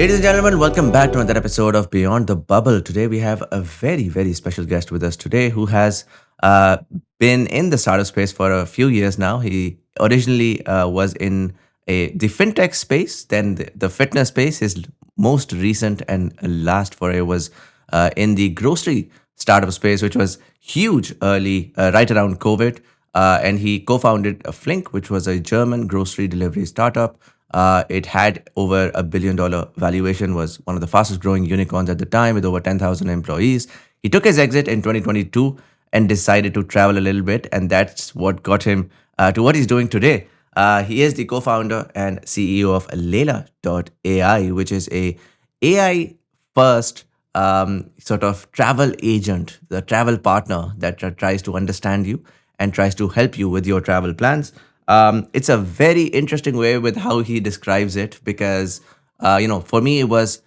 Ladies and gentlemen, welcome back to another episode of Beyond the Bubble. Today we have a very, very special guest with us today who has uh, been in the startup space for a few years now. He originally was in the fintech space, then the fitness space. His most recent and last foray was in the grocery startup space, which was huge early, right around COVID. And he co-founded Flink, which was a German grocery delivery startup. It had over $1 billion valuation, was one of the fastest growing unicorns at the time with over 10,000 employees. He took his exit in 2022 and decided to travel a little bit, and that's what got him to what he's doing today. He is the co-founder and CEO of Layla.ai, which is a AI first sort of travel agent, the travel partner that tries to understand you and tries to help you with your travel plans. It's a very interesting way with how he describes it because, for me, it was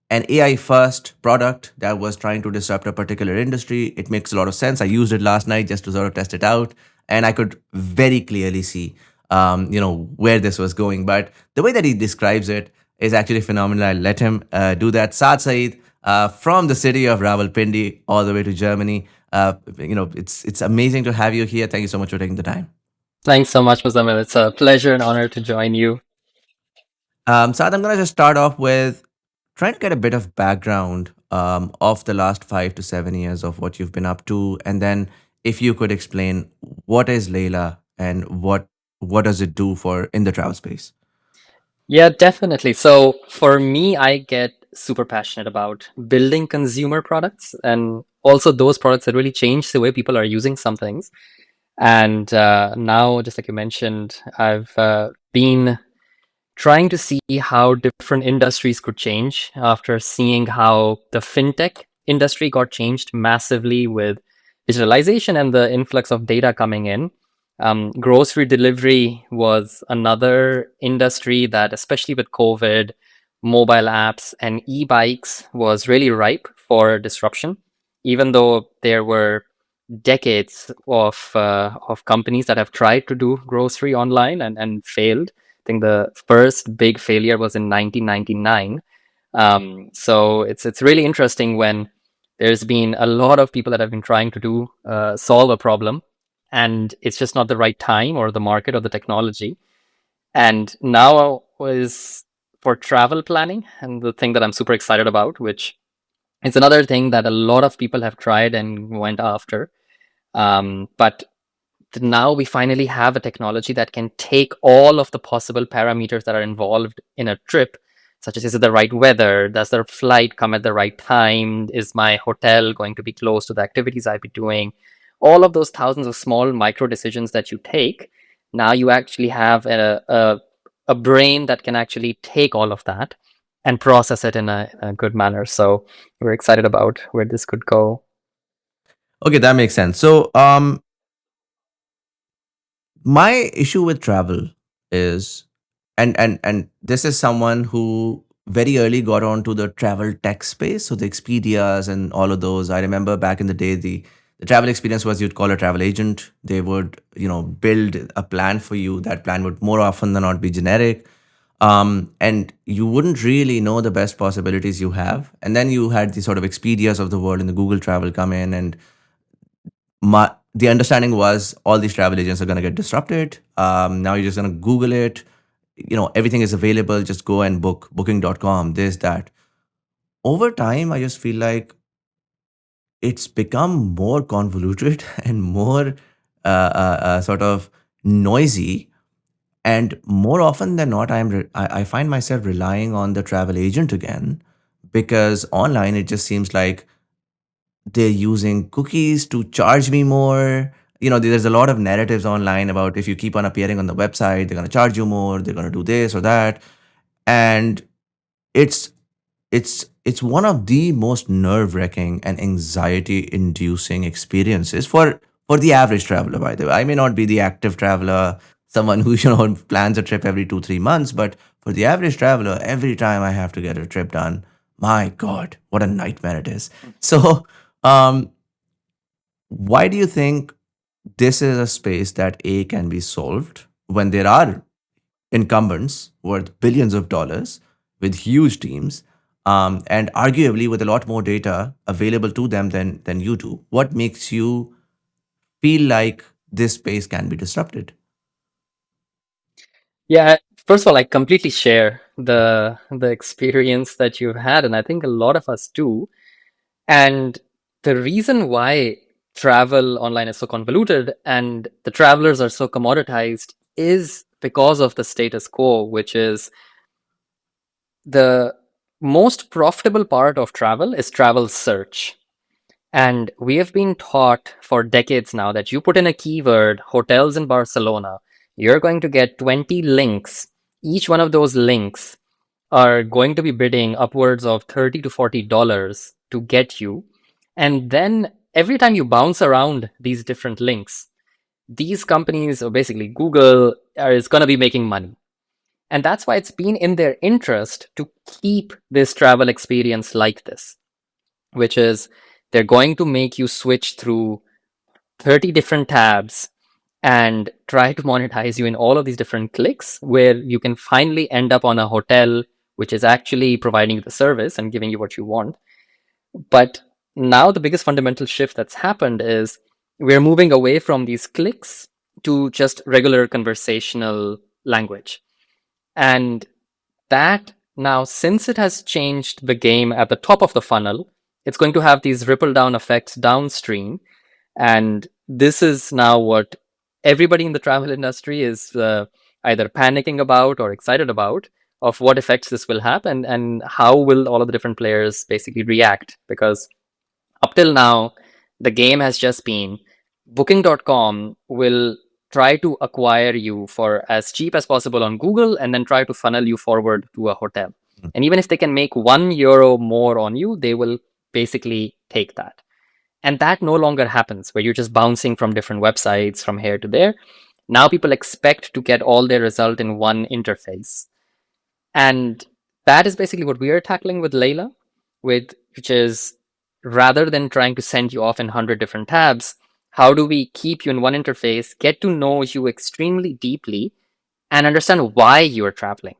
an AI first product that was trying to disrupt a particular industry. It makes a lot of sense. I used it last night just to sort of test it out, and I could very clearly see, where this was going. But the way that he describes it is actually phenomenal. I'll let him do that. Saad Saeed, from the city of Rawalpindi all the way to Germany. It's amazing to have you here. Thank you so much for taking the time. Thanks so much, Muzamil. It's a pleasure and honor to join you. Saad, I'm going to just start off with trying to get a bit of background of the last 5 to 7 years of what you've been up to, and then if you could explain what is Layla and what does it do for in the travel space. Yeah, definitely. So for me, I get super passionate about building consumer products and also those products that really change the way people are using some things. And now, just like you mentioned, I've been trying to see how different industries could change after seeing how the fintech industry got changed massively with digitalization and the influx of data coming in. Grocery delivery was another industry that, especially with COVID, mobile apps and e-bikes, was really ripe for disruption. Even though there were decades of companies that have tried to do grocery online and failed. I think the first big failure was in 1999. So it's really interesting when there's been a lot of people that have been trying to do solve a problem, and it's just not the right time or the market or the technology. And now is for travel planning, and the thing that I'm super excited about, which is another thing that a lot of people have tried and went after. But now we finally have a technology that can take all of the possible parameters that are involved in a trip, such as, is it the right weather? Does the flight come at the right time? Is my hotel going to be close to the activities I'd be doing? All of those thousands of small micro decisions that you take, now you actually have a brain that can actually take all of that and process it in a good manner. So we're excited about where this could go. Okay, that makes sense. So, my issue with travel is, and this is someone who very early got onto the travel tech space, so the Expedias and all of those. I remember back in the day, the travel experience was you'd call a travel agent. They would, build a plan for you. That plan would more often than not be generic, and you wouldn't really know the best possibilities you have. And then you had the sort of Expedias of the world and the Google Travel come in, and the understanding was all these travel agents are going to get disrupted. Now you're just going to Google it. Everything is available. Just go and book booking.com, this, that. Over time, I just feel like it's become more convoluted and more sort of noisy. And more often than not, I find myself relying on the travel agent again because online it just seems like they're using cookies to charge me more. There's a lot of narratives online about if you keep on appearing on the website, they're going to charge you more, they're going to do this or that. And it's it's one of the most nerve-wracking and anxiety-inducing experiences for the average traveler, by the way. I may not be the active traveler, someone who plans a trip every 2 3 months, but for the average traveler, every time I have to get a trip done, my God, what a nightmare it is. So um why do you think this is a space that A can be solved when there are incumbents worth billions of dollars? with huge teams, and arguably with a lot more data available to them than you do. What makes you feel like this space can be disrupted? Yeah, first of all, I completely share the experience that you've had, and I think a lot of us do. And the reason why travel online is so convoluted and the travelers are so commoditized is because of the status quo, which is the most profitable part of travel is travel search. And we have been taught for decades now that you put in a keyword, hotels in Barcelona, you're going to get 20 links. Each one of those links are going to be bidding upwards of $30 to $40 to get you. And then every time you bounce around these different links, these companies, or basically Google, is going to be making money. And that's why it's been in their interest to keep this travel experience like this, which is they're going to make you switch through 30 different tabs and try to monetize you in all of these different clicks where you can finally end up on a hotel which is actually providing you the service and giving you what you want. But now the biggest fundamental shift that's happened is we're moving away from these clicks to just regular conversational language. And that now, since it has changed the game at the top of the funnel, it's going to have these ripple down effects downstream. And this is now what everybody in the travel industry is either panicking about or excited about, of what effects this will have and how will all of the different players basically react. Because up till now, the game has just been Booking.com will try to acquire you for as cheap as possible on Google and then try to funnel you forward to a hotel. And even if they can make €1 more on you, they will basically take that. And that no longer happens where you're just bouncing from different websites from here to there. Now people expect to get all their result in one interface. And that is basically what we are tackling with Layla, with which is rather than trying to send you off in 100 different tabs, how do we keep you in one interface, get to know you extremely deeply, and understand why you are traveling,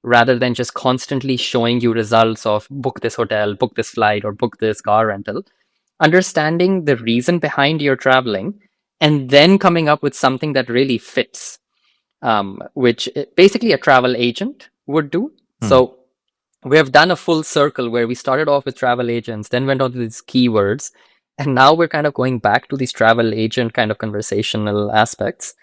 rather than just constantly showing you results of book this hotel, book this flight, or book this car rental. Understanding the reason behind your traveling, and then coming up with something that really fits, which basically a travel agent would do. Hmm. So we have done a full circle where we started off with travel agents, then went on to these keywords, and now we're kind of going back to these travel agent kind of conversational aspects.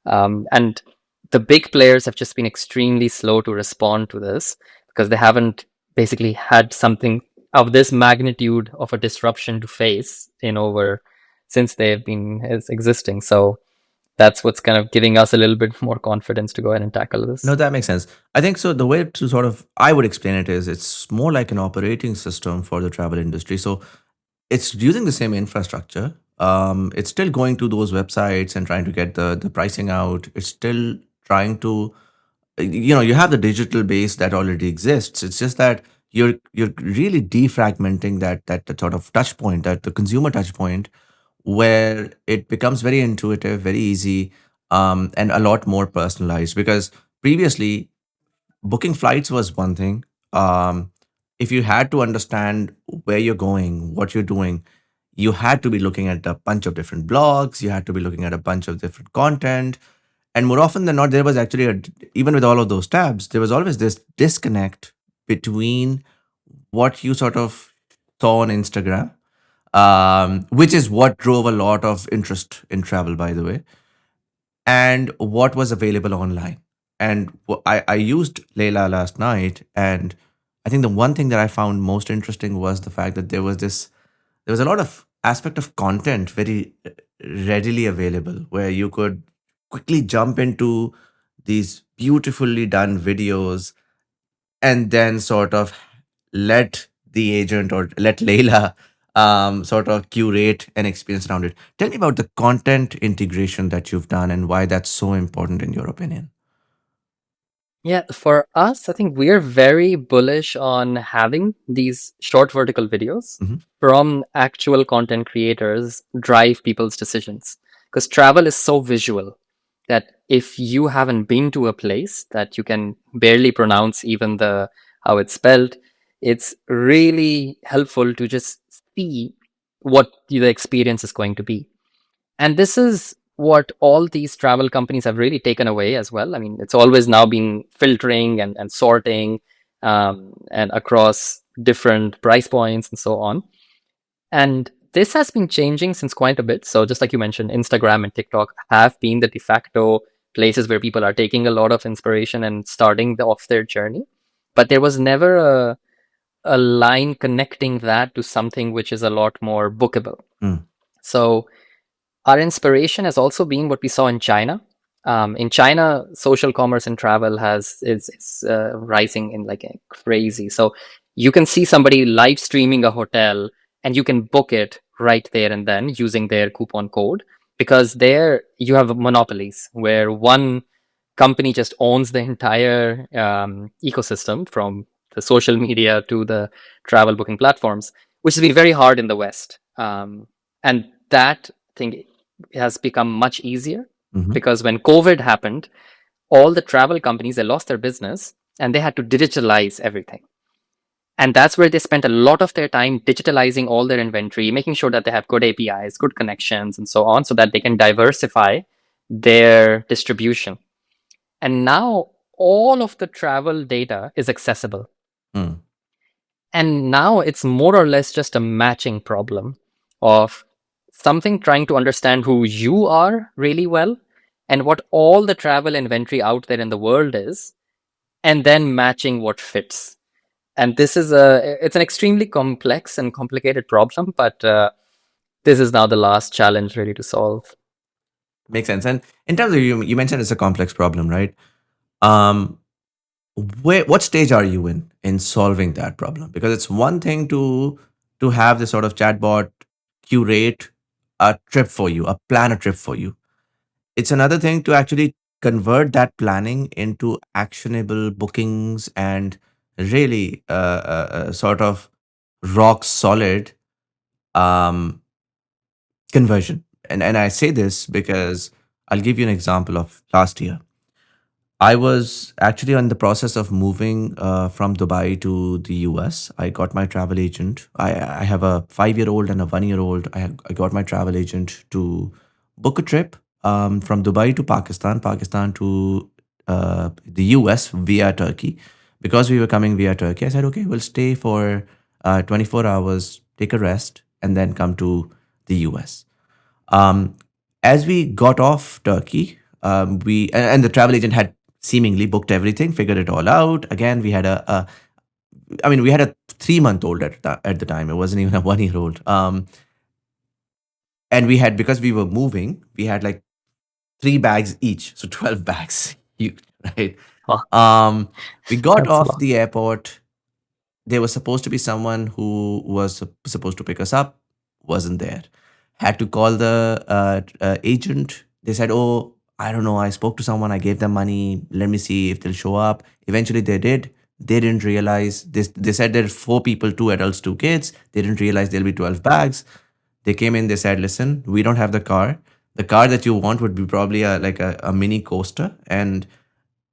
And the big players have just been extremely slow to respond to this because they haven't basically had something of this magnitude of a disruption to face in over since they've been existing. So that's what's kind of giving us a little bit more confidence to go ahead and tackle No, this. that makes sense. I think so. The way to sort of I would explain it is it's more like an operating system for the travel industry. So it's using the same infrastructure. It's still going to those websites and trying to get the pricing out. It's still trying to, you have the digital base that already exists. It's just that you're really defragmenting that sort of touch point, that the consumer touch point, where it becomes very intuitive, very easy, and a lot more personalized. Because previously, booking flights was one thing. If you had to understand where you're going, what you're doing, you had to be looking at a bunch of different blogs, you had to be looking at a bunch of different content. And more often than not, there was actually, even with all of those tabs, there was always this disconnect between what you sort of saw on Instagram, which is what drove a lot of interest in travel, by the way, and what was available online. And I used Layla last night, and I think the one thing that I found most interesting was the fact that there was a lot of aspect of content very readily available, where you could quickly jump into these beautifully done videos and then sort of let the agent or let Layla sort of curate an experience around it. Tell me about the content integration that you've done and why that's so important in your opinion. Yeah, for us, I think we're very bullish on having these short vertical videos Hmm. from actual content creators drive people's decisions. Because travel is so visual that if you haven't been to a place that you can barely pronounce even the how it's spelled. It's really helpful to just see what the experience is going to be. And this is what all these travel companies have really taken away as well. I mean, it's always now been filtering and sorting, and across different price points and so on. And this has been changing since quite a bit. So just like you mentioned, Instagram and TikTok have been the de facto places where people are taking a lot of inspiration and starting off their journey. But there was never a line connecting that to something which is a lot more bookable. Mm. So our inspiration has also been what we saw in China. In China, social commerce and travel is rising in like a crazy. So you can see somebody live streaming a hotel, and you can book it right there and then using their coupon code, because there you have monopolies where one company just owns the entire ecosystem, from the social media to the travel booking platforms, which has been very hard in the West. And that thing has become much easier, Mhm. because when COVID happened, all the travel companies, they lost their business and they had to digitalize everything. And that's where they spent a lot of their time digitalizing all their inventory, making sure that they have good APIs, good connections, and so on, so that they can diversify their distribution. And now all of the travel data is accessible. Mm. And now it's more or less just a matching problem of something trying to understand who you are really well and what all the travel inventory out there in the world is, and then matching what fits. And this is it's an extremely complex and complicated problem, but this is now the last challenge really to solve. Makes sense. And in terms of you mentioned it's a complex problem, right? Um, what stage are you in solving that problem? Because it's one thing to have this sort of chatbot curate a trip for you, a plan a trip for you. It's another thing to actually convert that planning into actionable bookings and really sort of rock solid um, conversion. And I say this because I'll give you an example of last year. I was actually on the process of moving from Dubai to the US. I got my travel agent. I have a 5 year old and a 1 year old. I got my travel agent to book a trip from Dubai to Pakistan, Pakistan to the US via Turkey. Because we were coming via Turkey, I said, okay, we'll stay for 24 hours, take a rest, and then come to the US. Um, as we got off Turkey, and the travel agent had seemingly booked everything, figured it all out. Again, we had I mean, we had a 3 month old at the time. It wasn't even a 1 year old. And we had, because we were moving, we had like 3 bags each, so 12 bags, huge, right? Wow, Um, we got that's a off lot. the airport. There was supposed to be someone who was supposed to pick us up, wasn't there. Had to call the agent. They said, oh, I don't know, I spoke to someone, I gave them money, let me see if they'll show up. Eventually they did. They didn't realize this. They said there's 4 people, 2 adults, 2 kids. They didn't realize there'll be 12 bags. They came in, they said, listen, we don't have the car. The car that you want would be probably like a mini coaster, and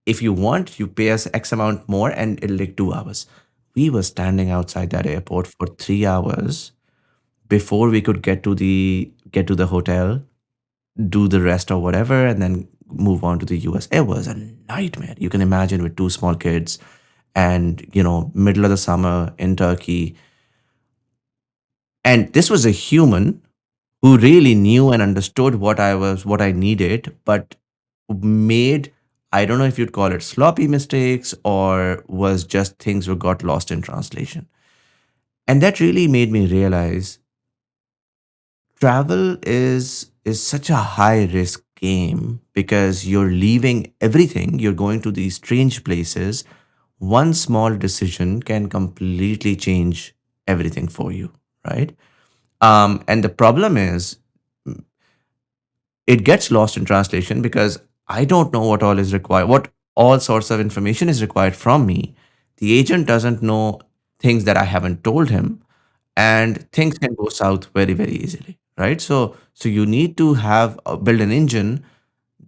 if you want, you pay us X amount more and it'll take 2 hours. We were standing outside that airport for 3 hours before we could get to the hotel, do the rest or whatever, and then move on to the US. It was a nightmare. You can imagine, with 2 small kids and middle of the summer in Turkey. And this was a human who really knew and understood what I needed, but made, I don't know if you'd call it sloppy mistakes, or was just things were got lost in translation. And that really made me realize travel is such a high risk game, because you're leaving everything, you're going to these strange places. One small decision can completely change everything for you, right? And the problem is, it gets lost in translation because I don't know what all is required, what all sorts of information is required from me. The agent doesn't know things that I haven't told him, and things can go south very, very easily, right? So you need to have build an engine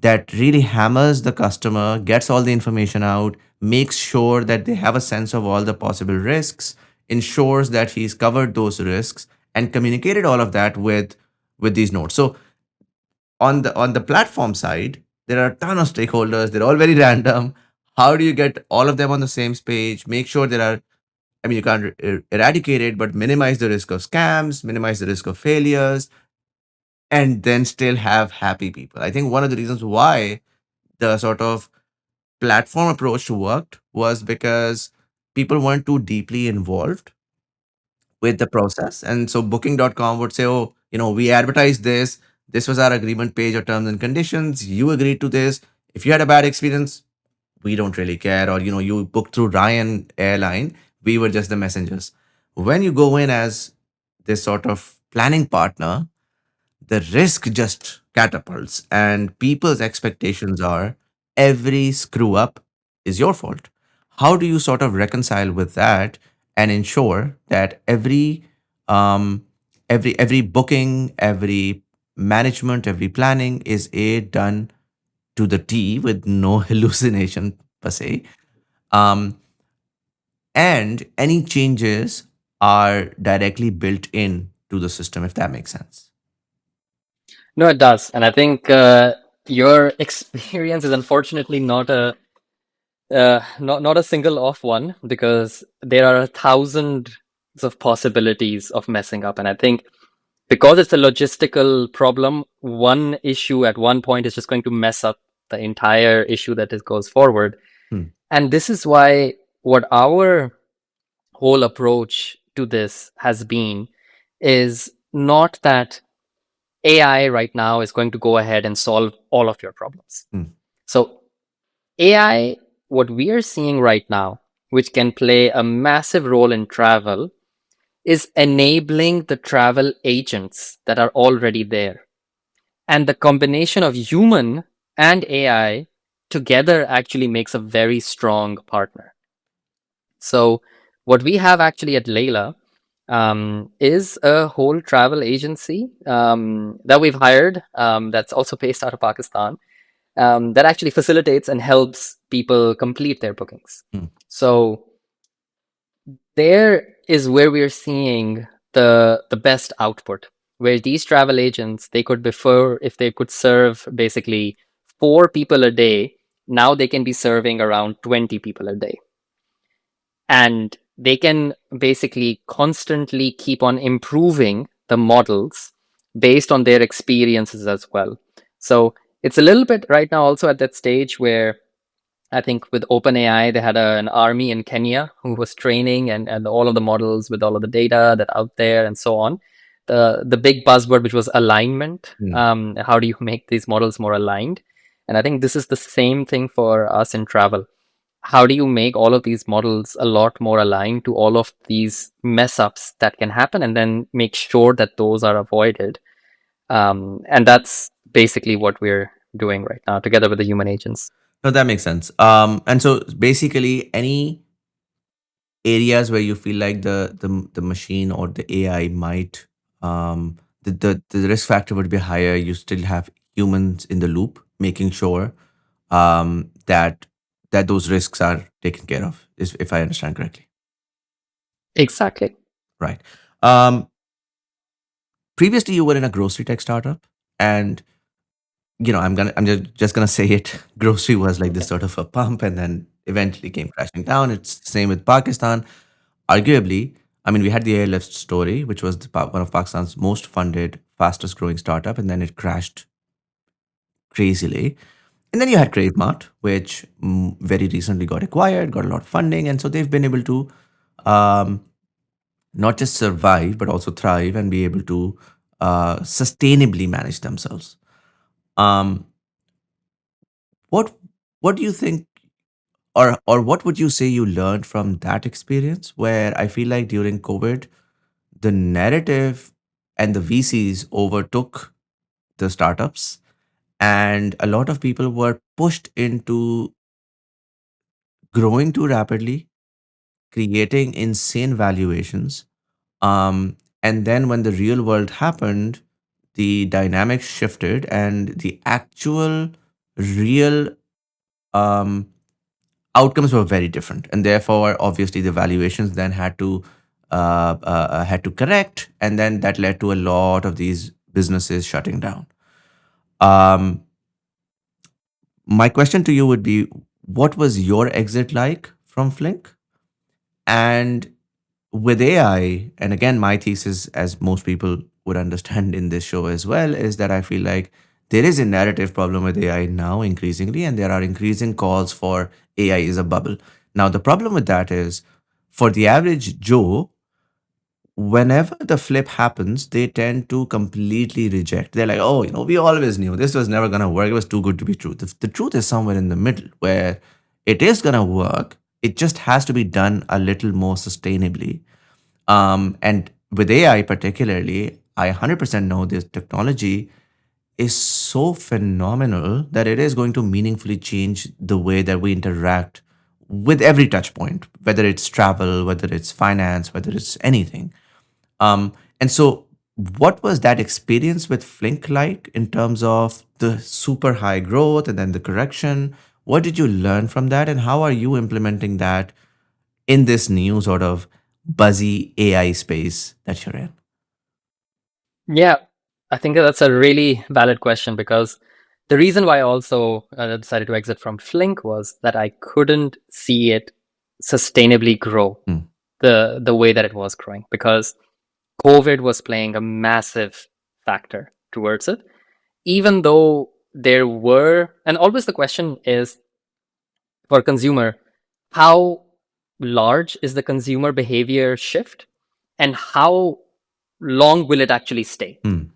that really hammers the customer, gets all the information out, makes sure that they have a sense of all the possible risks, ensures that he's covered those risks, and communicated all of that with these nodes. So on the platform side, there are a ton of stakeholders. They're all very random. How do you get all of them on the same page? Make sure there are, I mean, you can't eradicate it, but minimize the risk of scams, minimize the risk of failures, and then still have happy people. I think one of the reasons why the sort of platform approach worked was because people weren't too deeply involved with the process. And so booking.com would say, oh, we advertised this. This was our agreement page or terms and conditions. You agreed to this. If you had a bad experience, we don't really care. Or, you booked through Ryan airline. We were just the messengers. When you go in as this sort of planning partner, the risk just catapults, and people's expectations are every screw up is your fault. How do you sort of reconcile with that and ensure that um every booking, every management, every planning is done to the T with no hallucination per se, um and any changes are directly built in to the system, if that makes sense. No, it does, and I think your experience is unfortunately not a single off one, because there are thousands of possibilities of messing up, and I think because it's a logistical problem, one issue at one point is just going to mess up the entire issue that it goes forward. Hmm. And this is why what our whole approach to this has been is not that AI right now is going to go ahead and solve all of your problems. Hmm. So, AI, what we are seeing right now, which can play a massive role in travel, is enabling the travel agents that are already there. And the combination of human and AI together actually makes a very strong partner. So, what we have actually at Layla is a whole travel agency that we've hired, that's also based out of Pakistan, that actually facilitates and helps people complete their bookings. Hmm. So, there is where we're seeing the best output, where these travel agents, they could, before, if they could serve basically 4 people a day, now they can be serving around 20 people a day, and they can basically constantly keep on improving the models based on their experiences as well. So it's a little bit right now also at that stage where I think with OpenAI, they had an army in Kenya who was training and all of the models with all of the data that out there and so on. The big buzzword, which was alignment. Hmm. How do you make these models more aligned? And I think this is the same thing for us in travel. How do you make all of these models a lot more aligned to all of these mess ups that can happen, and then make sure that those are avoided? And that's basically what we're doing right now together with the human agents. No, that makes sense. And so basically, any areas where you feel like the machine or the AI might the risk factor would be higher, you still have humans in the loop making sure that those risks are taken care of, is if I understand correctly. Exactly. Right. Um, Previously, you were in a grocery tech startup, and I'm just gonna say it. Grocery was like this sort of a pump, and then eventually came crashing down. It's the same with Pakistan. Arguably, I mean, we had the airlift story, which was one of Pakistan's most funded, fastest growing startup, and then it crashed crazily. And then you had Mart, which very recently got acquired, got a lot of funding, and so they've been able to um, not just survive but also thrive and be able to sustainably manage themselves. Um, what what do you think, or what would you say you learned from that experience? Where I feel like during COVID, the narrative and the VCs overtook the startups, and a lot of people were pushed into growing too rapidly, creating insane valuations. And then when the real world happened, the dynamics shifted, and the actual real um, outcomes were very different, and therefore, obviously, the valuations then had to correct, and then that led to a lot of these businesses shutting down. Um, my question to you would be, what was your exit like from Flink? And with AI, and again, my thesis, as most people would understand in this show as well, is that I feel like there is a narrative problem with AI now increasingly, and there are increasing calls for AI is a bubble. Now, the problem with that is for the average Joe, whenever the flip happens, they tend to completely reject. They're like, oh, we always knew this was never going to work. It was too good to be true. The truth is somewhere in the middle where it is going to work. It just has to be done a little more sustainably. And with AI particularly, I 100% know this technology is so phenomenal that it is going to meaningfully change the way that we interact with every touch point, whether it's travel, whether it's finance, whether it's anything. And so, what was that experience with Flink like in terms of the super high growth and then the correction? What did you learn from that, and how are you implementing that in this new sort of buzzy AI space that you're in? Yeah, I think that's a really valid question because the reason why I also decided to exit from Flink was that I couldn't see it sustainably grow Mm, the way that it was growing because COVID was playing a massive factor towards it. Even though there were, and always the question is for consumer, how large is the consumer behavior shift and how long will it actually stay? mm,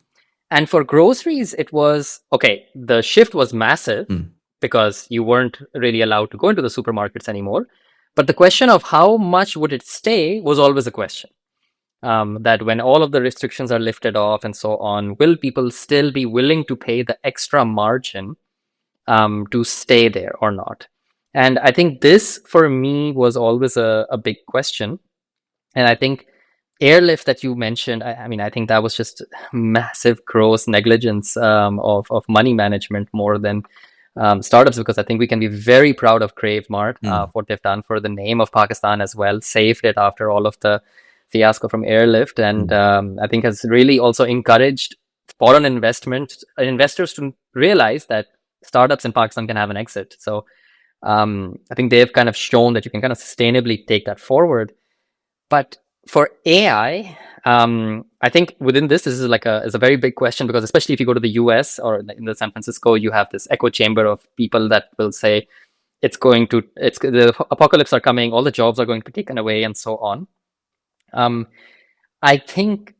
And for groceries, it was okay, the shift was massive mm, because you weren't really allowed to go into the supermarkets anymore. But the question of how much would it stay was always a question. That when all of the restrictions are lifted off and so on, will people still be willing to pay the extra margin to stay there or not? And I think this for me was always a big question. And I think airlift that you mentioned, I mean, I think that was just massive gross negligence of money management more than startups, because I think we can be very proud of Crave Mart mm, for what they've done for the name of Pakistan as well, saved it after all of the fiasco from airlift, and mm, I think has really also encouraged foreign investors to realize that startups in Pakistan can have an exit. So I think they've kind of shown that you can kind of sustainably take that forward. But for AI, I think within this is like is a very big question because especially if you go to the US or in the San Francisco, you have this echo chamber of people that will say it's the apocalypse are coming, all the jobs are going to be taken away, and so on. Um, I think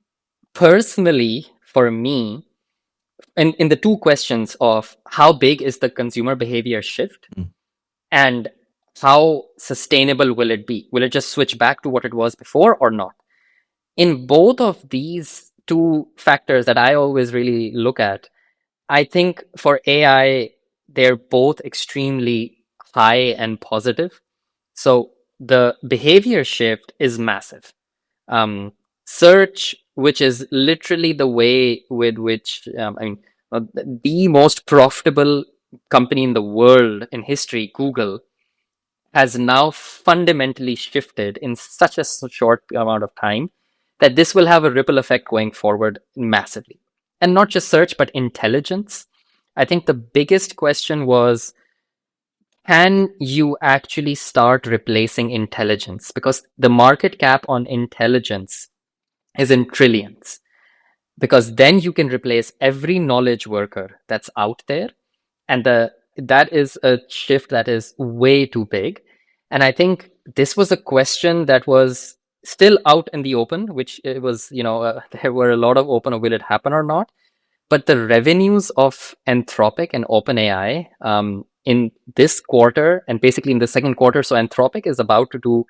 personally, for me, in the two questions of how big is the consumer behavior shift mm, and how sustainable will it be? Will it just switch back to what it was before or not? In both of these two factors that I always really look at, I think for AI, they're both extremely high and positive. So the behavior shift is massive. Search, which is literally the way with which, the most profitable company in the world in history, Google, has now fundamentally shifted in such a short amount of time that this will have a ripple effect going forward massively. And not just search, but intelligence. I think the biggest question was, can you actually start replacing intelligence? Because the market cap on intelligence is in trillions. Because then you can replace every knowledge worker that's out there, and that is a shift that is way too big. And I think this was a question that was still out in the open, which it was, there were a lot of open of will it happen or not. But the revenues of Anthropic and OpenAI in this quarter and basically in the second quarter, so Anthropic is about to do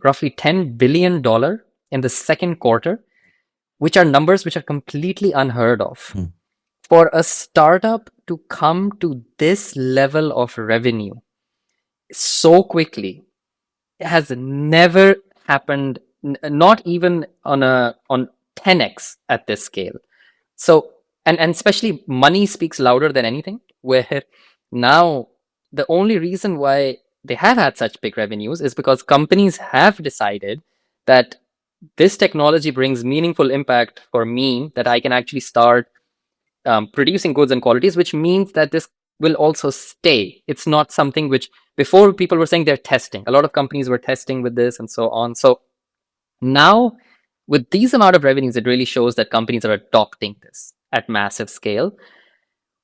roughly $10 billion in the second quarter, which are numbers which are completely unheard of. mm. For a startup to come to this level of revenue so quickly has never happened, not even on 10x at this scale. So, and especially money speaks louder than anything. where now the only reason why they have had such big revenues is because companies have decided that this technology brings meaningful impact for me, that I can actually start producing goods and qualities, which means that this will also stay. It's not something which before people were saying they're testing. A lot of companies were testing with this and so on. So now, with these amount of revenues, it really shows that companies are adopting this at massive scale,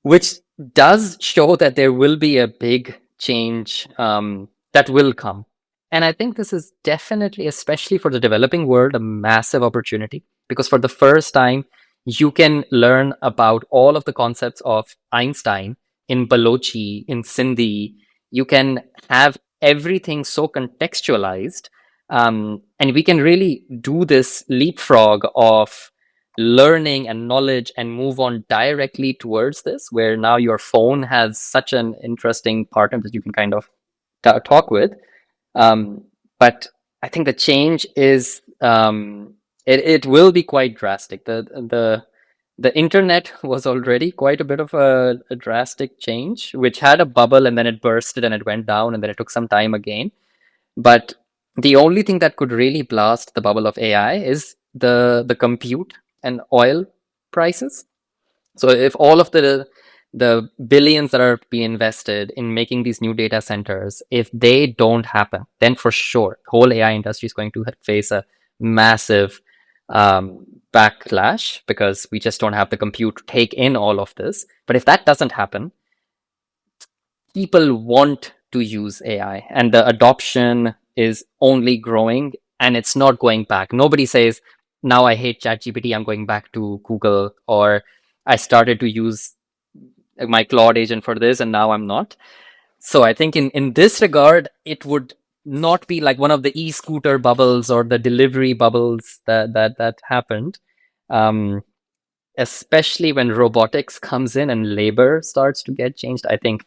which does show that there will be a big change that will come. And I think this is definitely, especially for the developing world, a massive opportunity, because for the first time, you can learn about all of the concepts of Einstein in Balochi, in Sindhi. You can have everything so contextualized. And we can really do this leapfrog of learning and knowledge and move on directly towards this, where now your phone has such an interesting partner that you can kind of talk with. But I think the change is it will be quite drastic. The internet was already quite a bit of a drastic change, which had a bubble and then it bursted and it went down and then it took some time again. But the only thing that could really blast the bubble of AI is the compute and oil prices. So if all of the billions that are being invested in making these new data centers, if they don't happen, then for sure, the whole AI industry is going to face a massive um, backlash, because we just don't have the compute to take in all of this. But if that doesn't happen, people want to use AI, and the adoption is only growing and it's not going back. Nobody says, now I hate ChatGPT, I'm going back to Google, or I started to use my Claude agent for this and now I'm not. So I think in this regard, it would not be like one of the e-scooter bubbles or the delivery bubbles that happened. Um, Especially when robotics comes in and labor starts to get changed. I think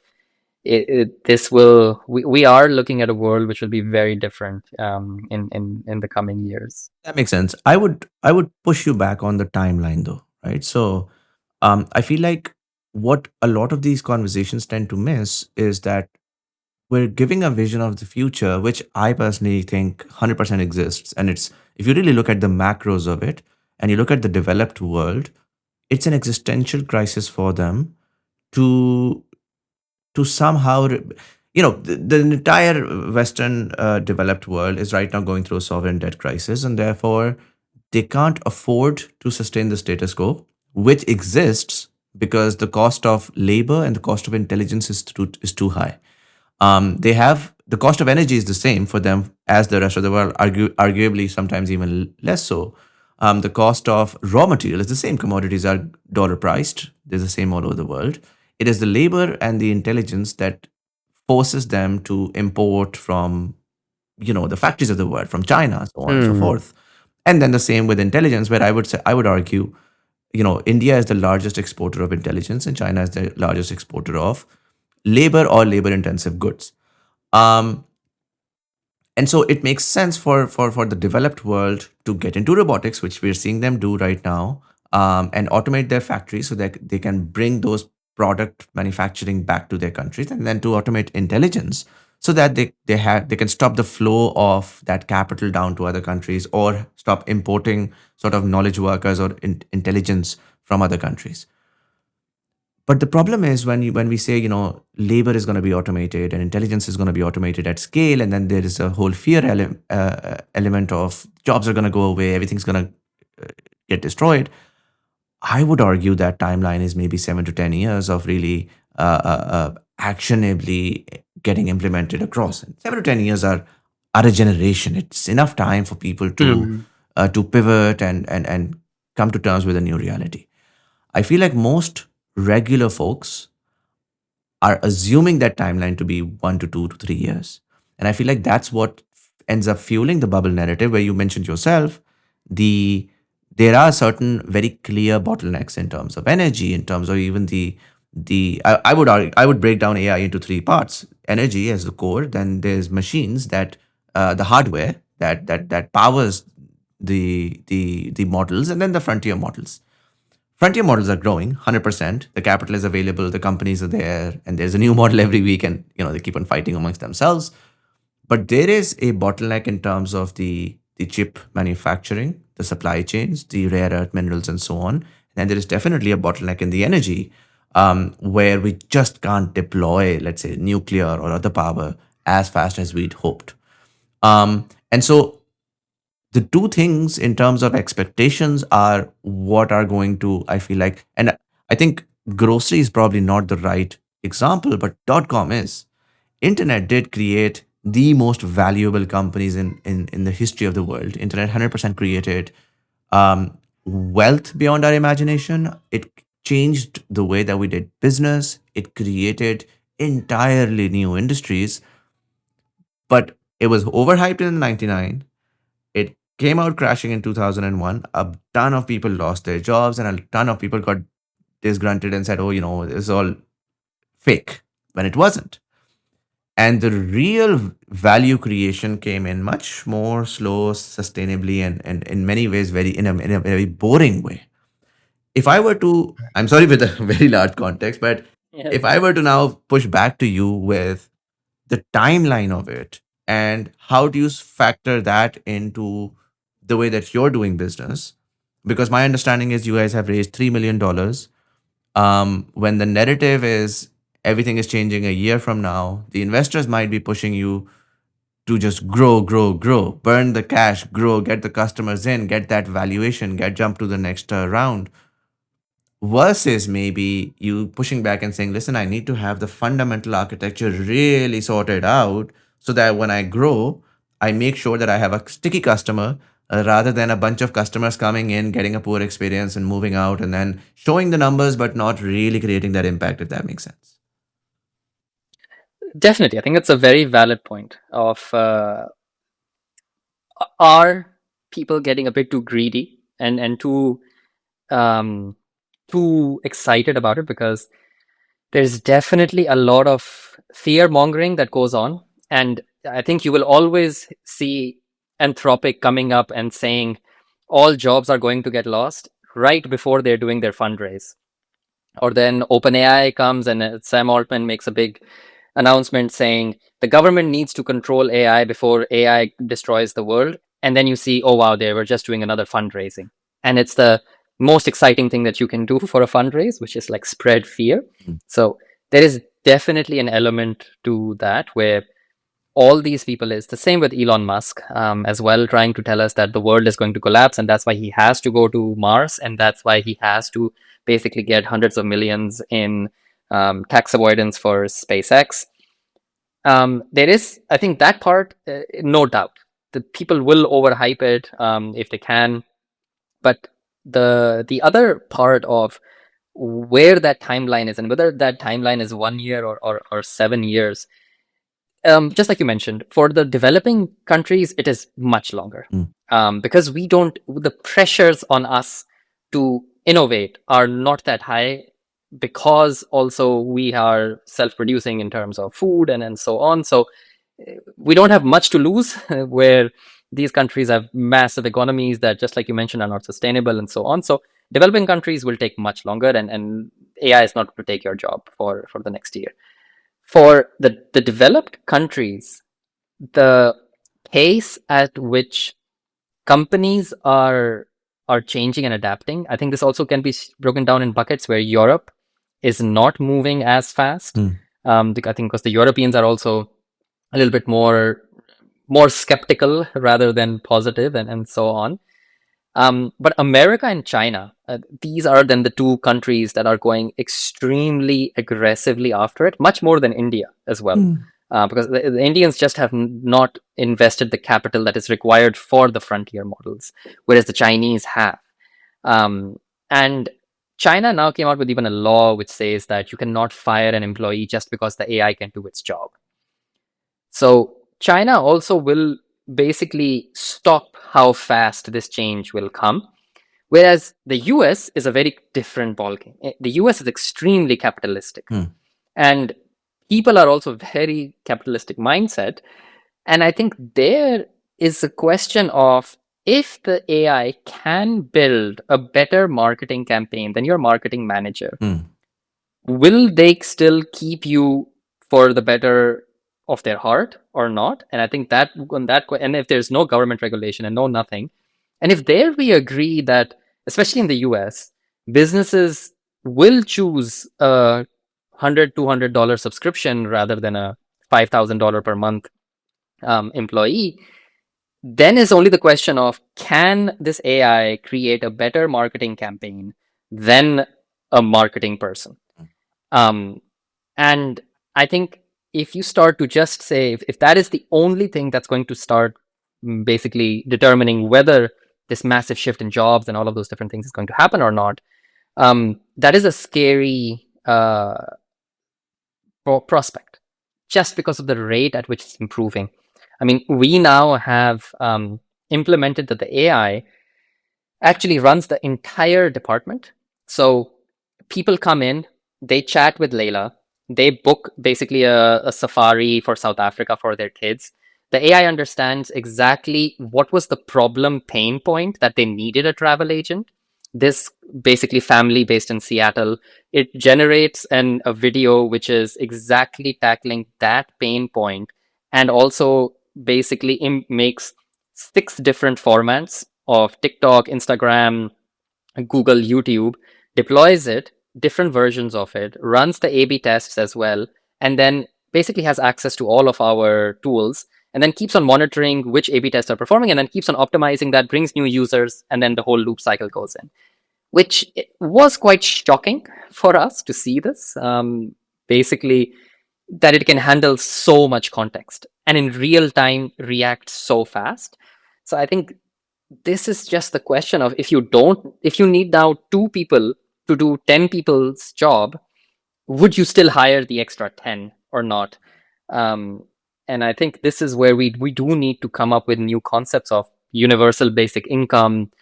this will we are looking at a world which will be very different in the coming years. That makes sense. I would push you back on the timeline though, right? So I feel like what a lot of these conversations tend to miss is that we're giving a vision of the future, which I personally think 100% exists. And it's, if you really look at the macros of it and you look at the developed world, it's an existential crisis for them to somehow the entire western developed world is right now going through a sovereign debt crisis, and therefore they can't afford to sustain the status quo, which exists because the cost of labor and the cost of intelligence is too high. They have the cost of energy is the same for them as the rest of the world, arguably sometimes even less so. The cost of raw material is the same. Commodities are dollar priced. They're the same all over the world. It is the labor and the intelligence that forces them to import from the factories of the world, from China, so on and so Hmm. forth. And then the same with intelligence, where I would argue, India is the largest exporter of intelligence and China is the largest exporter of labor or labor intensive goods. Um, and so it makes sense for the developed world to get into robotics, which we're seeing them do right now, and automate their factories so that they can bring those product manufacturing back to their countries, and then to automate intelligence so that they can stop the flow of that capital down to other countries, or stop importing sort of knowledge workers or intelligence from other countries. But the problem is when we say, labor is going to be automated and intelligence is going to be automated at scale, and then there is a whole fear element of jobs are going to go away, everything's going to get destroyed. I would argue that timeline is maybe 7 to 10 years of really actionably getting implemented across. 7 to 10 years are a generation. It's enough time for people Hmm. to pivot and come to terms with a new reality. I feel like most regular folks are assuming that timeline to be 1 to 2 to 3 years. And I feel like that's what ends up fueling the bubble narrative, where you mentioned yourself, the there are certain very clear bottlenecks in terms of energy, in terms of even I would break down AI into three parts: energy as the core, then there's machines, that the hardware that powers the models, and then the frontier models. Frontier models are growing 100%. The capital is available, the companies are there, and there's a new model every week, and they keep on fighting amongst themselves. But there is a bottleneck in terms of the chip manufacturing, the supply chains, the rare earth minerals, and so on. And there is definitely a bottleneck in the energy, where we just can't deploy, let's say, nuclear or other power as fast as we'd hoped. And so the two things in terms of expectations are what are going to, I feel like, and I think grocery is probably not the right example, but .com is. Internet did create the most valuable companies in the history of the world. Internet 100% created wealth beyond our imagination. It changed the way that we did business. It created entirely new industries, but it was overhyped in 99. It came out crashing in 2001. A ton of people lost their jobs and a ton of people got disgruntled and said, oh, it's all fake, when it wasn't. And the real value creation came in much more slow, sustainably, and in many ways in a very boring way. If I were to, I'm sorry with a very large context, but Yes. if I were to now push back to you with the timeline of it and how do you factor that into the way that you're doing business, because my understanding is you guys have raised $3 million. When the narrative is everything is changing a year from now, the investors might be pushing you to just grow, grow, grow, burn the cash, grow, get the customers in, get that valuation, get jump to the next round, versus maybe you pushing back and saying, listen, I need to have the fundamental architecture really sorted out so that when I grow, I make sure that I have a sticky customer, rather than a bunch of customers coming in, getting a poor experience and moving out and then showing the numbers but not really creating that impact, if that makes sense. Definitely. I think it's a very valid point of are people getting a bit too greedy and um, too excited about it, because there's definitely a lot of fear mongering that goes on. And I think you will always see Anthropic coming up and saying all jobs are going to get lost right before they're doing their fundraise. Or then OpenAI comes and Sam Altman makes a big announcement saying the government needs to control AI before AI destroys the world. And then you see, oh wow, they were just doing another fundraising. And it's the most exciting thing that you can do for a fundraise, which is like spread fear. Mm. So there is definitely an element to that where all these people is the same with Elon Musk as well, trying to tell us that the world is going to collapse and that's why he has to go to Mars and that's why he has to basically get hundreds of millions in tax avoidance for SpaceX. There is, I think, that part, no doubt, that people will overhype it if they can, but the other part of where that timeline is and whether that timeline is 1 year or 7 years, just like you mentioned, for the developing countries, it is much longer Mm. because we don't, the pressures on us to innovate are not that high because also we are self-producing in terms of food and so on. So we don't have much to lose where these countries have massive economies that, just like you mentioned, are not sustainable and so on. So developing countries will take much longer, and AI is not going to take your job for the next year. For the developed countries, the pace at which companies are changing and adapting, I think this also can be broken down in buckets where Europe is not moving as fast. Mm. I think because the Europeans are also a little bit more skeptical rather than positive and so on. But America and China, these are then the two countries that are going extremely aggressively after it, much more than India as well. Mm. Because the Indians just have not invested the capital that is required for the frontier models, whereas the Chinese have. Um, and China now came out with even a law which says that you cannot fire an employee just because the AI can do its job. So China also will basically stop how fast this change will come. Whereas the US is a very different ballgame. The US is extremely capitalistic. Mm. And people are also very capitalistic mindset. And I think there is a question of if the AI can build a better marketing campaign than your marketing manager, Hmm. will they still keep you for the better of their heart or not? And I think that on that, and if there's no government regulation and no nothing, and if there we agree that, especially in the US, businesses will choose a $100 $200 subscription rather than a $5,000 per month employee, then is only the question of, can this AI create a better marketing campaign than a marketing person? Um, and I think if you start to just say, if that is the only thing that's going to start basically determining whether this massive shift in jobs and all of those different things is going to happen or not, that is a scary prospect, just because of the rate at which it's improving. I mean, we now have implemented that the AI actually runs the entire department. So people come in, they chat with Layla, they book basically a safari for South Africa for their kids. The AI understands exactly what was the problem pain point that they needed a travel agent. This basically family based in Seattle, it generates a video which is exactly tackling that pain point, and also basically makes 6 different formats of TikTok, Instagram, Google, YouTube, deploys it, different versions of it, runs the A/B tests as well, and then basically has access to all of our tools, and then keeps on monitoring which A/B tests are performing, and then keeps on optimizing that, brings new users, and then the whole loop cycle goes in, which was quite shocking for us to see this. Basically, that it can handle so much context and in real time react so fast. So I think this is just the question of, if you need now 2 people to do 10 people's job, would you still hire the extra 10 or not? um, and I think this is where we do need to come up with new concepts of universal basic income,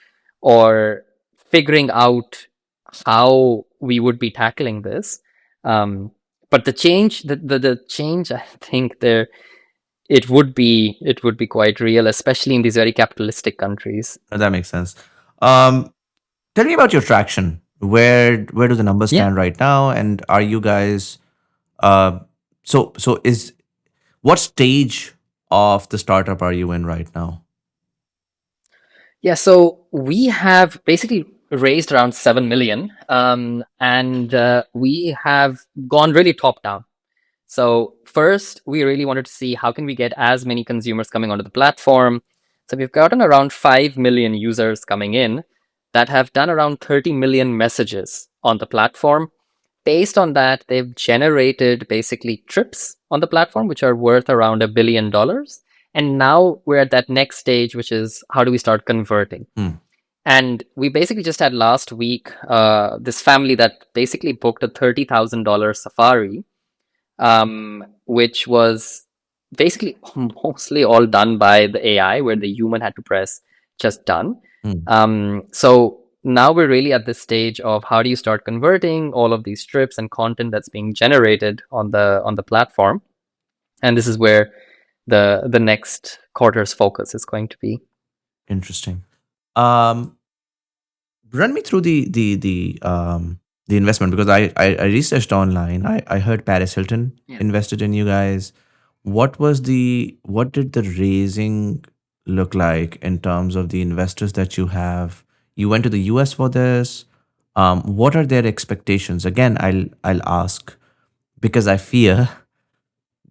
or figuring out how we would be tackling this. But the change, I think there, it would be quite real, especially in these very capitalistic countries. That makes sense. Um, Tell me about your traction. Where do the numbers Yeah. stand right now? And are you guys uh so is what stage of the startup are you in right now? Yeah, so we have basically raised around 7 million, and we have gone really top down. So first, we really wanted to see how can we get as many consumers coming onto the platform. So we've gotten around 5 million users coming in that have done around 30 million messages on the platform. Based on that, they've generated basically trips on the platform, which are worth around $1 billion. And now we're at that next stage, which is, how do we start converting? Hmm. And we basically just had last week this family that basically booked a $30,000 safari, which was basically mostly all done by the AI, where the human had to press just done. Hmm. So now we're really at this stage of, how do you start converting all of these strips and content that's being generated on the platform, and this is where the next quarter's focus is going to be. Interesting. Um, Run me through the investment, because I researched online. I heard Paris Hilton Yeah. invested in you guys. What did the raising look like in terms of the investors that you have? You went to the US for this. What are their expectations? Again, I'll ask because I fear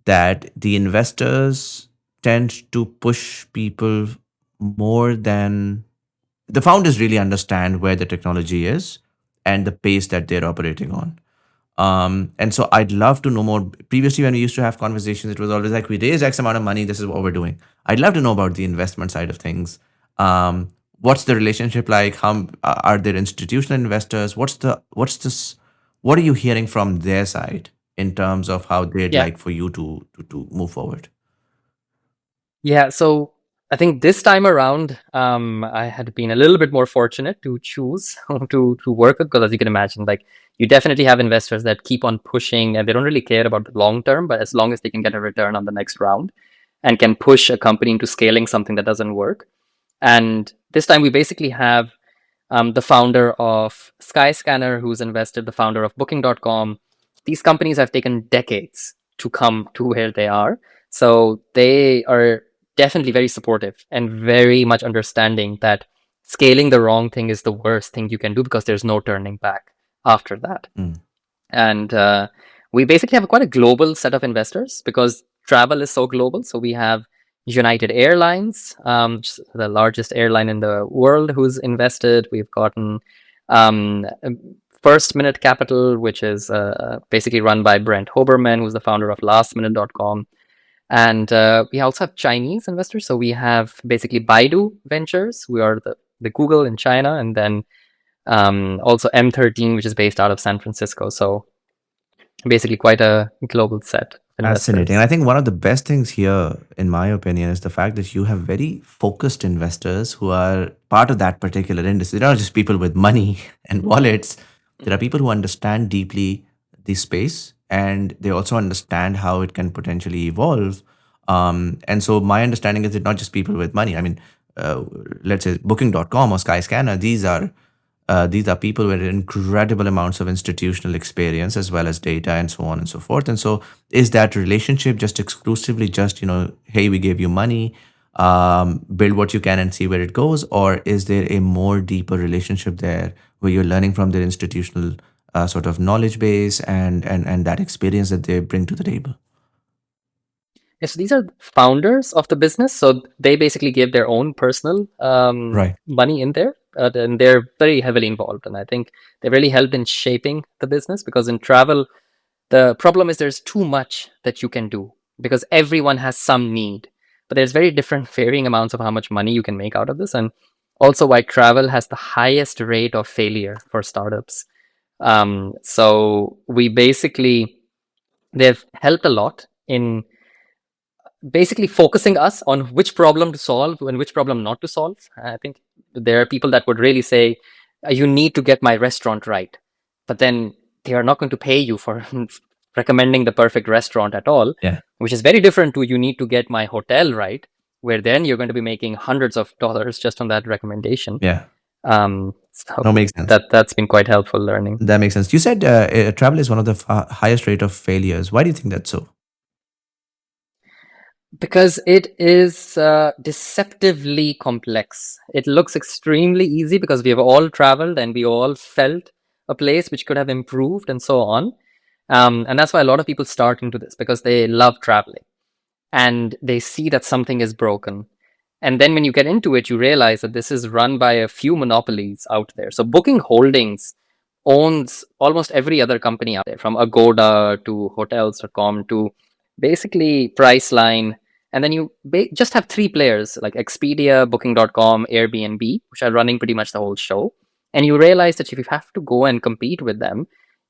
that the investors tend to push people more than the founders really understand where the technology is and the pace that they're operating on. And so I'd love to know more. Previously, when we used to have conversations, it was always like, we raised X amount of money, this is what we're doing. I'd love to know about the investment side of things. What's the relationship like? How are there institutional investors? What are you hearing from their side in terms of how they'd Yeah. like for you to move forward? Yeah, so I think this time around, I had been a little bit more fortunate to choose to work with, because as you can imagine, like, you definitely have investors that keep on pushing, and they don't really care about the long term, but as long as they can get a return on the next round and can push a company into scaling something that doesn't work. And this time we basically have the founder of Skyscanner, who's invested, the founder of Booking.com. These companies have taken decades to come to where they are. So they are definitely very supportive and very much understanding that scaling the wrong thing is the worst thing you can do because there's no turning back after that. Mm. And we basically have quite a global set of investors because travel is so global. So we have United Airlines, the largest airline in the world, who's invested. We've gotten um, First Minute Capital, which is basically run by Brent Hoberman, who's the founder of lastminute.com. And we also have Chinese investors. So we have basically Baidu Ventures, who are the Google in China, and then also M13, which is based out of San Francisco. So basically quite a global set of Fascinating. And investors. I think one of the best things here, in my opinion, is the fact that you have very focused investors who are part of that particular industry. They're not just people with money and wallets. There are people who understand deeply the space, and they also understand how it can potentially evolve. And so my understanding is that not just people with money. I mean, let's say Booking.com or Skyscanner, these are people with incredible amounts of institutional experience as well as data and so on and so forth. And so, is that relationship just exclusively just, hey, we gave you money, build what you can and see where it goes? Or is there a more deeper relationship there where you're learning from their institutional sort of knowledge base and that experience that they bring to the table? Yes, these are founders of the business, so they basically give their own personal Right. money in there, and they're very heavily involved. And I think they really helped in shaping the business because in travel, the problem is there's too much that you can do because everyone has some need, but there's very different varying amounts of how much money you can make out of this, and also why travel has the highest rate of failure for startups. So we basically they've helped a lot in basically focusing us on which problem to solve and which problem not to solve. I think there are people that would really say, you need to get my restaurant right. But then they are not going to pay you for recommending the perfect restaurant at all, Yeah. which is very different to you need to get my hotel right, where then you're going to be making hundreds of dollars just on that recommendation. Yeah. So No, makes sense. that's been quite helpful learning. That makes sense. You said travel is one of the highest rate of failures. Why do you think that's so? Because it is deceptively complex. It looks extremely easy because we have all traveled and we all felt a place which could have improved and so on. And that's why a lot of people start into this because they love traveling and they see that something is broken. And then when you get into it, you realize that this is run by a few monopolies out there. So Booking Holdings owns almost every other company out there, from Agoda to Hotels.com to basically Priceline. And then you just have three players like Expedia, Booking.com, Airbnb, which are running pretty much the whole show. And you realize that if you have to go and compete with them,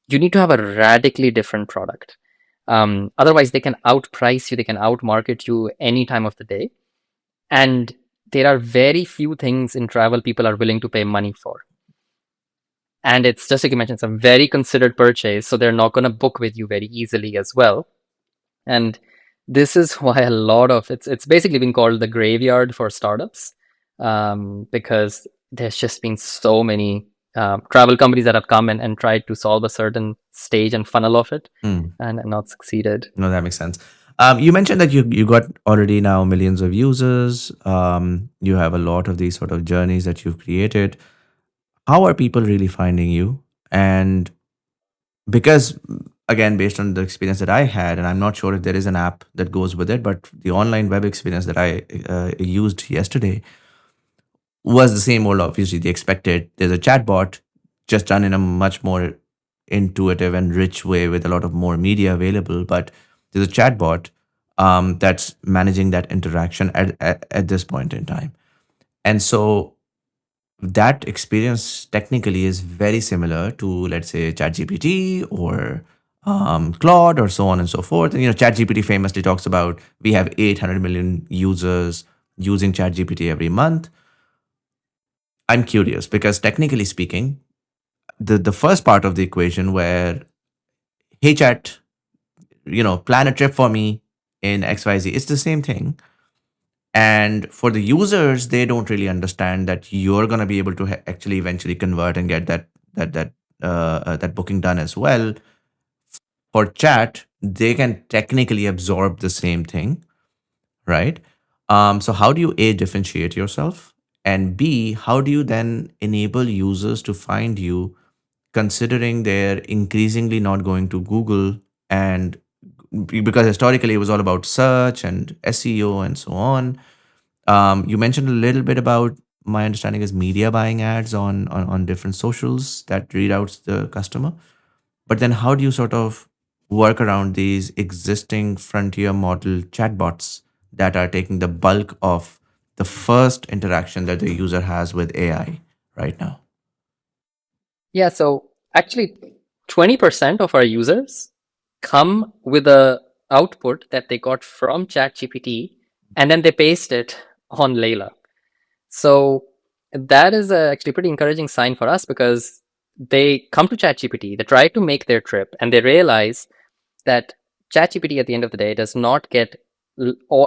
you need to have a radically different product. Otherwise, they can outprice you, they can outmarket you any time of the day. And there are very few things in travel people are willing to pay money for. And it's just like you mentioned, it's a very considered purchase, so they're not going to book with you very easily as well. And this is why a lot of it's basically been called the graveyard for startups, because there's just been so many travel companies that have come and tried to solve a certain stage and funnel of it Hmm. and not succeeded. No, that makes sense. You mentioned that you got already now millions of users. You have a lot of these sort of journeys that you've created. How are people really finding you? And because again, based on the experience that I had, and I'm not sure if there is an app that goes with it, but the online web experience that I used yesterday was the same old. Obviously, the expected. There's a chatbot, just done in a much more intuitive and rich way with a lot of more media available. But there's a chatbot that's managing that interaction at this point in time. And so that experience technically is very similar to, let's say, ChatGPT or Claude or so on and so forth. And ChatGPT famously talks about we have 800 million users using ChatGPT every month. I'm curious because technically speaking, the first part of the equation where, hey chat, plan a trip for me in XYZ, it's the same thing. And for the users, they don't really understand that you're going to be able to actually eventually convert and get that booking done as well. For chat, they can technically absorb the same thing, right? So how do you A, differentiate yourself, and B, how do you then enable users to find you, considering they're increasingly not going to Google, and because historically it was all about search and SEO and so on. You mentioned a little bit about, my understanding is, media buying ads on different socials that reroutes the customer. But then how do you sort of work around these existing frontier model chatbots that are taking the bulk of the first interaction that the user has with AI right now? Yeah, so actually 20% of our users come with a output that they got from ChatGPT and then they paste it on Layla. So that is actually pretty encouraging sign for us because they come to ChatGPT, they try to make their trip, and they realize that ChatGPT at the end of the day does not get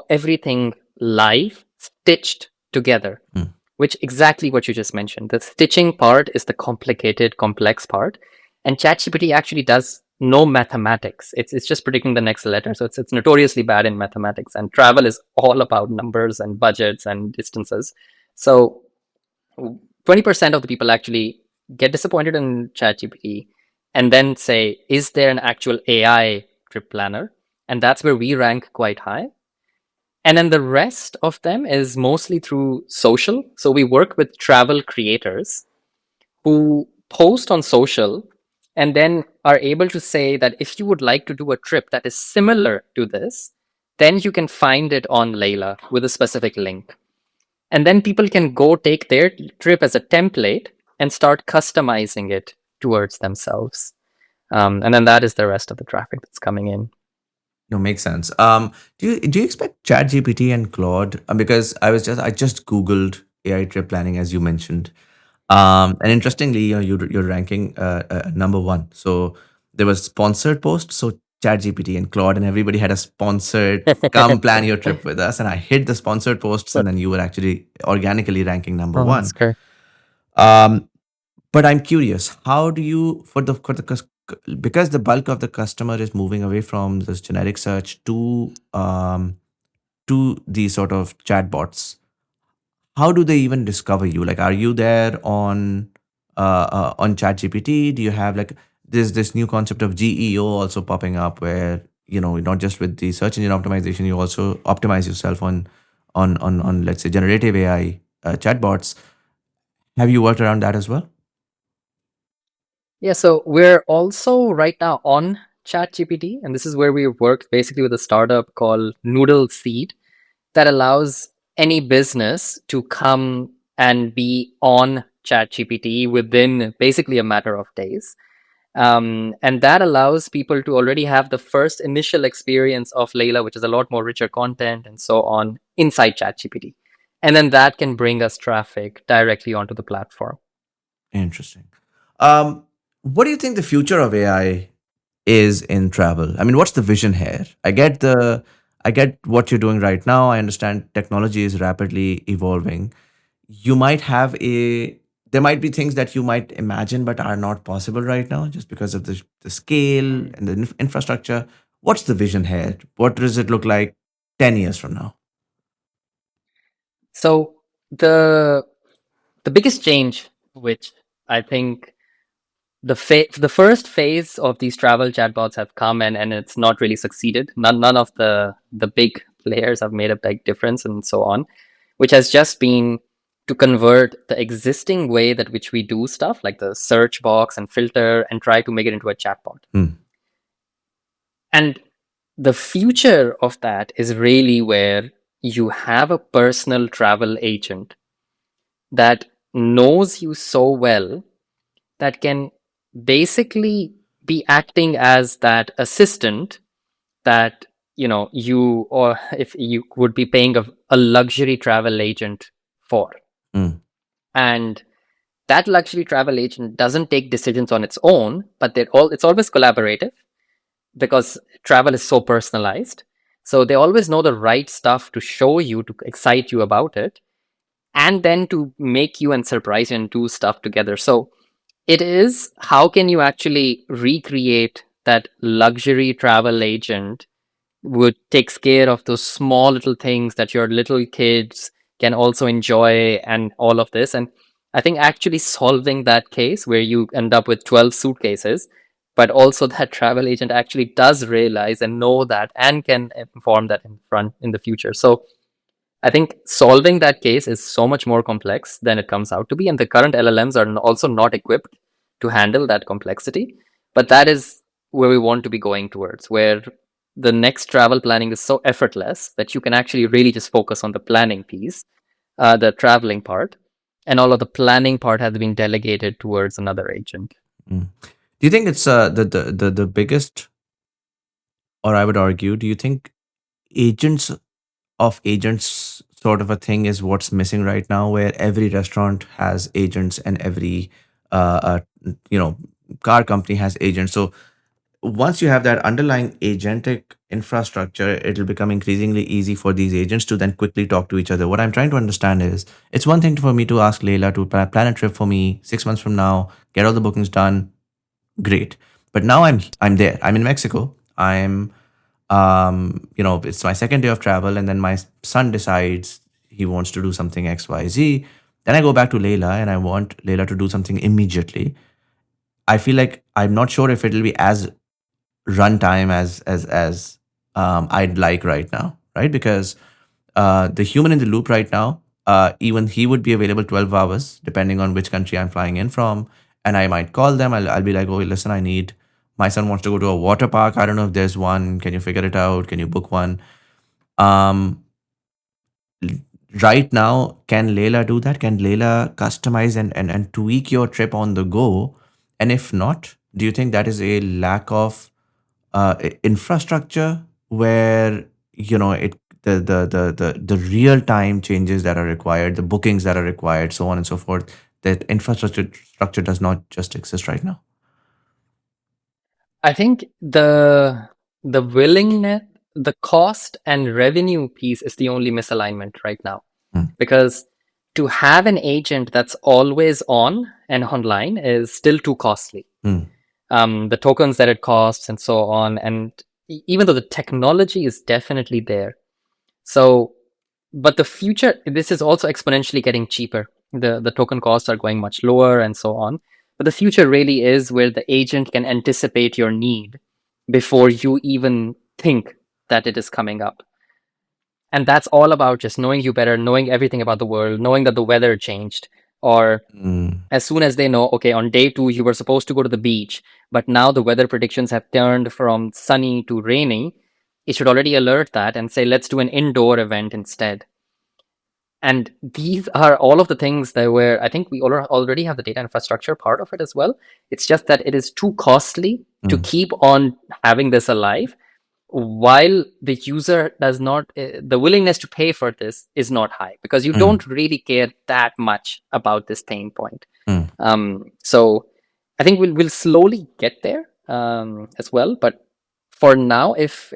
everything live stitched together, Mm. which exactly what you just mentioned. The stitching part is the complicated, complex part, and ChatGPT actually does no mathematics. It's just predicting the next letter, so it's notoriously bad in mathematics. And travel is all about numbers and budgets and distances. So 20% of the people actually get disappointed in ChatGPT and then say, is there an actual AI trip planner? And that's where we rank quite high. And then the rest of them is mostly through social. So we work with travel creators who post on social and then are able to say that if you would like to do a trip that is similar to this, then you can find it on Layla with a specific link. And then people can go take their trip as a template and start customizing it towards themselves. And then that is the rest of the traffic that's coming in. No, makes sense. Do you expect ChatGPT and Claude? Because I just Googled AI trip planning, as you mentioned. And interestingly, you're ranking number one. So there was sponsored posts. So ChatGPT and Claude and everybody had a sponsored, come plan your trip with us. And I hit the sponsored posts, and then you were actually organically ranking number Oh, that's one. great. Um, but I'm curious, how do you, because the bulk of the customer is moving away from this generic search to these sort of chatbots, how do they even discover you? Like, are you there on ChatGPT? Do you have, like, this new concept of GEO also popping up, where not just with the search engine optimization, you also optimize yourself on let's say generative AI chatbots. Have you worked around that as well? Yeah, so we're also right now on ChatGPT, and this is where we worked basically with a startup called NoodleSeed that allows any business to come and be on ChatGPT within basically a matter of days. And that allows people to already have the first initial experience of Layla, which is a lot more richer content and so on, inside ChatGPT. And then that can bring us traffic directly onto the platform. Interesting. Um, what do you think the future of AI is in travel? I mean, what's the vision here? I get what you're doing right now. I understand technology is rapidly evolving. You might have a There might be things that you might imagine but are not possible right now, just because of the scale Mm. and the infrastructure. What's the vision here? What does it look like 10 years from now? So the the biggest change, which I think the first phase of these travel chatbots have come and it's not really succeeded. None of the big players have made a big difference and so on, which has just been to convert the existing way that which we do stuff like the search box and filter and try to make it into a chatbot. Hmm. And the future of that is really where you have a personal travel agent that knows you so well that can basically be acting as that assistant that you or if you would be paying a luxury travel agent for. Hmm. And that luxury travel agent doesn't take decisions on its own, but it's always collaborative because travel is so personalized. So they always know the right stuff to show you, to excite you about it, and then to make you and surprise you and do stuff together. So it is, how can you actually recreate that luxury travel agent would takes care of those small little things that your little kids can also enjoy and all of this. And I think actually solving that case where you end up with 12 suitcases, but also that travel agent actually does realize and know that and can inform that in the future. So I think solving that case is so much more complex than it comes out to be, and the current LLMs are also not equipped to handle that complexity. But that is where we want to be going towards, where the next travel planning is so effortless that you can actually really just focus on the planning piece, the traveling part, and all of the planning part has been delegated towards another agent. Mm. Do you think it's the biggest, or I would argue, do you think agents of agents sort of a thing is what's missing right now, where every restaurant has agents and every you know car company has agents? So once you have that underlying agentic infrastructure, it'll become increasingly easy for these agents to then quickly talk to each other. What I'm trying to understand is, it's one thing for me to ask Layla to plan a trip for me 6 months from now, get all the bookings done, great. But now I'm there. I'm in Mexico. I'm it's my second day of travel, and then my son decides he wants to do something XYZ. Then I go back to Layla and I want Layla to do something immediately. I feel like I'm not sure if it'll be as runtime as I'd like right now, right? Because the human in the loop right now, even he would be available 12 hours depending on which country I'm flying in from. And I might call them. I'll be like, oh, listen, my son wants to go to a water park. I don't know if there's one. Can you figure it out? Can you book one? Um, right now, can Layla do that? Can Layla customize and tweak your trip on the go? And if not, do you think that is a lack of infrastructure where it the real time changes that are required, the bookings that are required, so on and so forth, that infrastructure structure does not just exist right now? I think the willingness, the cost and revenue piece is the only misalignment right now. Mm, Because to have an agent that's always on and online is still too costly. mm, The tokens that it costs and so on. And even though the technology is definitely there. So, but the future, this is also exponentially getting cheaper. The token costs are going much lower and so on. But the future really is where the agent can anticipate your need before you even think that it is coming up. And that's all about just knowing you better, knowing everything about the world, knowing that the weather changed, or mm, as soon as they know, okay, on day 2 you were supposed to go to the beach, but now the weather predictions have turned from sunny to rainy, it should already alert that and say, let's do an indoor event instead. And these are all of the things that where I think we already have the data infrastructure part of it as well. It's just that it is too costly to mm, keep on having this alive, while the user does not, the willingness to pay for this is not high, because you mm, don't really care that much about this pain point. mm, So I think we'll slowly get there as well. But for now, if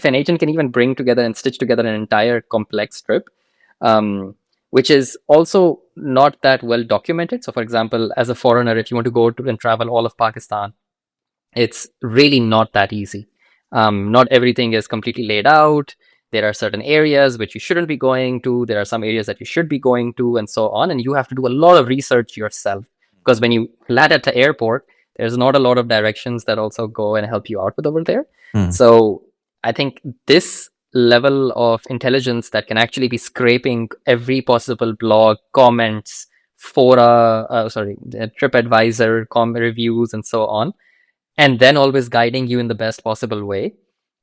an agent can even bring together and stitch together an entire complex trip, um, which is also not that well documented. So, for example, as a foreigner, if you want to go to and travel all of Pakistan, it's really not that easy. Not everything is completely laid out. There are certain areas which you shouldn't be going to. There are some areas that you should be going to, and so on. And you have to do a lot of research yourself, because when you land at the airport, there's not a lot of directions that also go and help you out with over there. mm, So I think this level of intelligence that can actually be scraping every possible blog, comments, fora, TripAdvisor, reviews, and so on, and then always guiding you in the best possible way,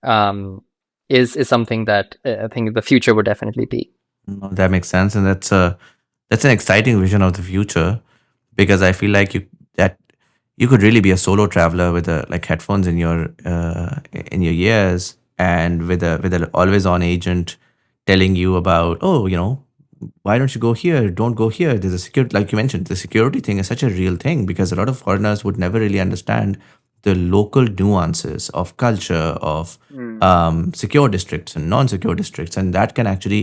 um, is something that I think the future would definitely be. no, that makes sense, and that's an exciting vision of the future, because I feel like you could really be a solo traveler with like headphones in your ears, and with a always on agent telling you about, oh, why don't you go here, don't go here, there's a security, like you mentioned, the security thing is such a real thing, because a lot of foreigners would never really understand the local nuances of culture, of Mm. secure districts and non-secure districts, and that can actually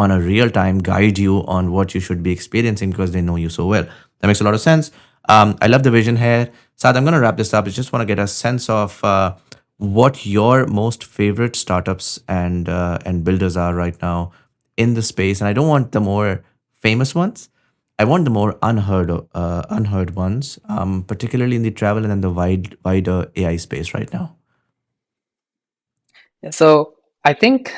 on a real time guide you on what you should be experiencing because they know you so well. That makes a lot of sense. I love the vision here. Sad, I'm going to wrap this up. I just want to get a sense of what your most favorite startups and builders are right now in the space. And I don't want the more famous ones. I want the more unheard ones, particularly in the travel and then the wider AI space right now. Yeah, so I think,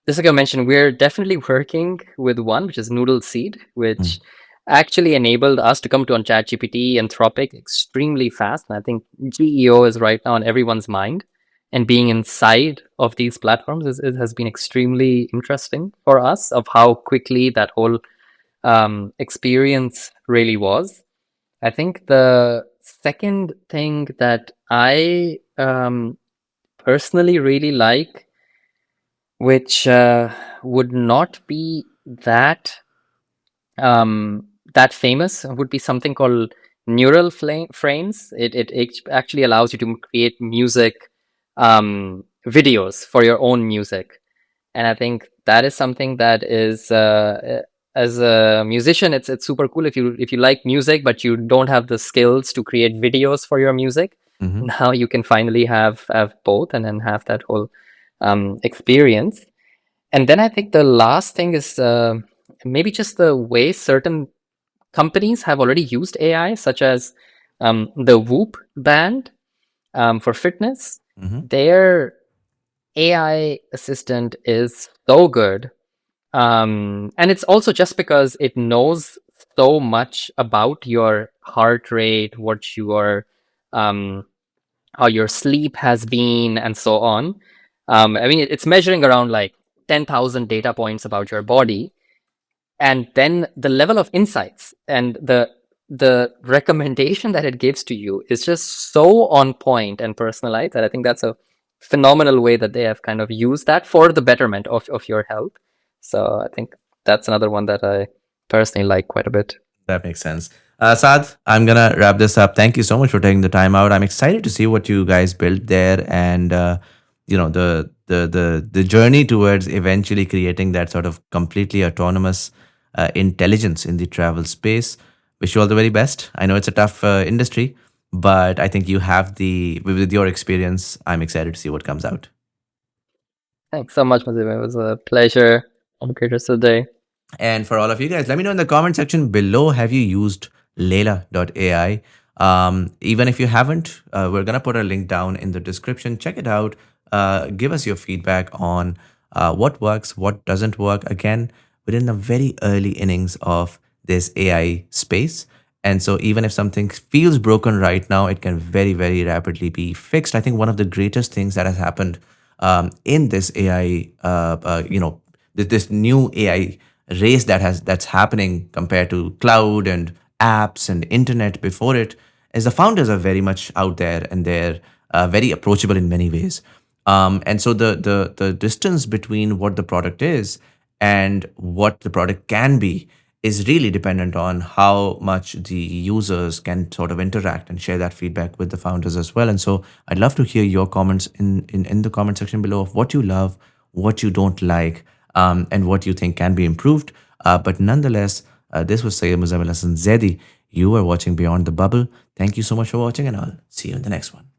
just like I mentioned, we're definitely working with one, which is NoodleSeed, Mm. which actually enabled us to come to on ChatGPT, Anthropic extremely fast. And I think GEO is right now on everyone's mind. And being inside of these platforms it has been extremely interesting for us of how quickly that whole experience really was. I think the second thing that I personally really like, which would not be that that famous, would be something called frames. It actually allows you to create music videos for your own music, and I think that is something that is as a musician, it's super cool if you like music but you don't have the skills to create videos for your music. Hmm. Now you can finally have both and then have that whole experience. And then I think the last thing is maybe just the way certain companies have already used AI, such as the Whoop band for fitness. Hmm. Their AI assistant is so good. And it's also just because it knows so much about your heart rate, what your how your sleep has been, and so on. I mean, it's measuring around like 10,000 data points about your body, and then the level of insights and the recommendation that it gives to you is just so on point and personalized that I think that's a phenomenal way that they have kind of used that for the betterment of your health. So I think that's another one that I personally like quite a bit. That makes sense. Saad, I'm gonna wrap this up. Thank you so much for taking the time out. I'm excited to see what you guys built there, and the journey towards eventually creating that sort of completely autonomous intelligence in the travel space. Wish you all the very best. I know it's a tough industry, but I think you have with your experience. I'm excited to see what comes out. Thanks so much, Mazim. It was a pleasure. Have a great rest of the day. And for all of you guys, let me know in the comment section below, have you used Layla.ai? Even if you haven't, we're going to put a link down in the description. Check it out. Give us your feedback on what works, what doesn't work. Again, we're in the very early innings of this AI space. And so even if something feels broken right now, it can very, very rapidly be fixed. I think one of the greatest things that has happened in this AI, this new AI race that's happening compared to cloud and apps and internet before it is the founders are very much out there and they're very approachable in many ways. And so the distance between what the product is and what the product can be is really dependent on how much the users can sort of interact and share that feedback with the founders as well. And so I'd love to hear your comments in the comment section below of what you love, what you don't like, and what you think can be improved. But nonetheless, this was Sayyid Muzamil Hasan Zaidi. You are watching Beyond the Bubble. Thank you so much for watching, and I'll see you in the next one.